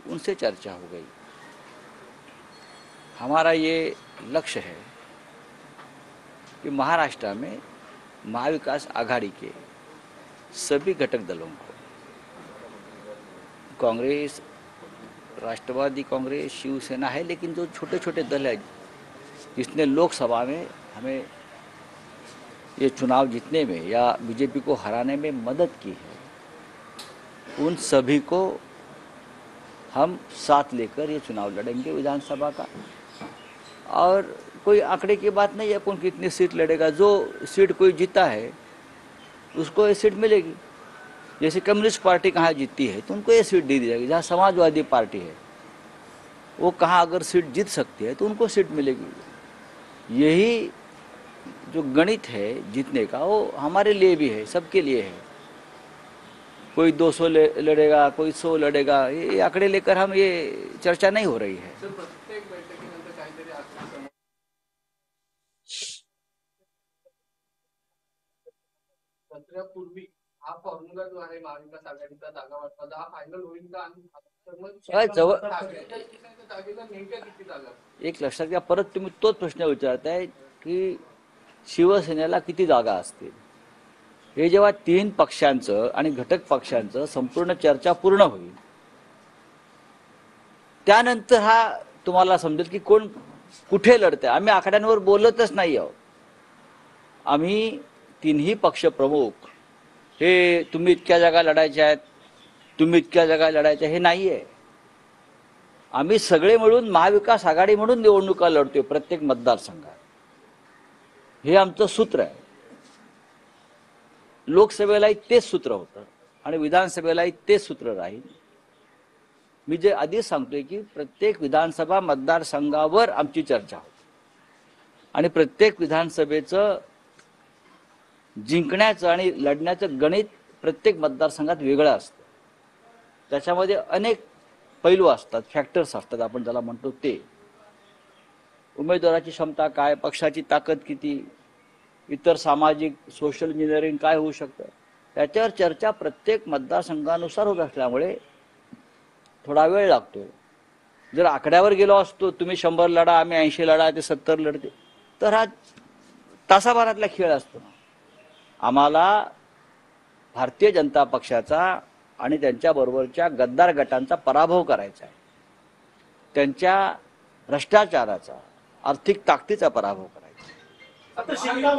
उनसे चर्चा हो गई। हमारा ये लक्ष्य है कि महाराष्ट्र में महाविकास आघाड़ी के सभी घटक दलों को, कांग्रेस, राष्ट्रवादी कांग्रेस, शिवसेना है, लेकिन जो छोटे छोटे दल हैं जिसने लोकसभा में हमें ये चुनाव जीतने में या बीजेपी को हराने में मदद की है, उन सभी को हम साथ लेकर ये चुनाव लड़ेंगे विधानसभा का। और कोई आंकड़े की बात नहीं है कौन कितनी सीट लड़ेगा, जो सीट कोई जीता है उसको ये सीट मिलेगी। जैसे कम्युनिस्ट पार्टी कहाँ जीतती है तो उनको ये सीट दे दी जाएगी। जहाँ समाजवादी पार्टी है वो कहाँ अगर सीट जीत सकती है तो उनको सीट मिलेगी। यही जो गणित है जीतने का वो हमारे लिए भी है, सबके लिए है। कोई 200 लड़ेगा, कोई 100 लड़ेगा, ये आंकड़े लेकर हम ये चर्चा नहीं हो रही है। पूर्वी हा फॉर्म्युला जो आहे महाविकास आघाडीचा जागा वाटपाचा हा फायनल होईल का? एक लक्षात घ्या, परत तुम्ही तोच प्रश्न विचारताय की शिवसेनेला किती जागा असतील। हे जेव्हा 3 पक्षांचं आणि घटक पक्षांचं संपूर्ण चर्चा पूर्ण होईल त्यानंतर हा तुम्हाला समजेल की कोण कुठे लढते। आम्ही आकड्यांवर बोलतच नाही आहोत। आम्ही तिन्ही पक्ष प्रमुख हे तुम्ही इतक्या जागा लढायच्या आहेत, तुम्ही इतक्या जागा लढायच्या, हे नाहीये। आम्ही सगळे मिळून महाविकास आघाडी म्हणून निवडणुका लढतोय प्रत्येक मतदारसंघात। हे आमचं सूत्र आहे। लोकसभेलाही तेच सूत्र होतं आणि विधानसभेलाही तेच सूत्र राहील। मी जे आधी सांगतोय की प्रत्येक विधानसभा मतदारसंघावर आमची चर्चा होते आणि प्रत्येक विधानसभेचं जिंकण्याचं आणि लढण्याचं गणित प्रत्येक मतदारसंघात वेगळं असतं। त्याच्यामध्ये अनेक पैलू असतात, फॅक्टर्स असतात, आपण ज्याला म्हणतो ते। उमेदवाराची क्षमता काय, पक्षाची ताकद किती, इतर सामाजिक सोशल इंजिनिअरिंग काय होऊ शकतं, त्याच्यावर चर्चा प्रत्येक मतदारसंघानुसार होत असल्यामुळे थोडा वेळ लागतो। जर आकड्यावर गेलो असतो, तुम्ही 100 लढा, आम्ही 80 लढा, ते 70 लढते, तर हा तासाभरातला खेळ असतो। आम्हाला भारतीय जनता पक्षाचा आणि त्यांच्याबरोबरच्या गद्दार गटांचा पराभव करायचा आहे। त्यांच्या भ्रष्टाचाराचा, आर्थिक ताकदीचा पराभव करायचा आहे।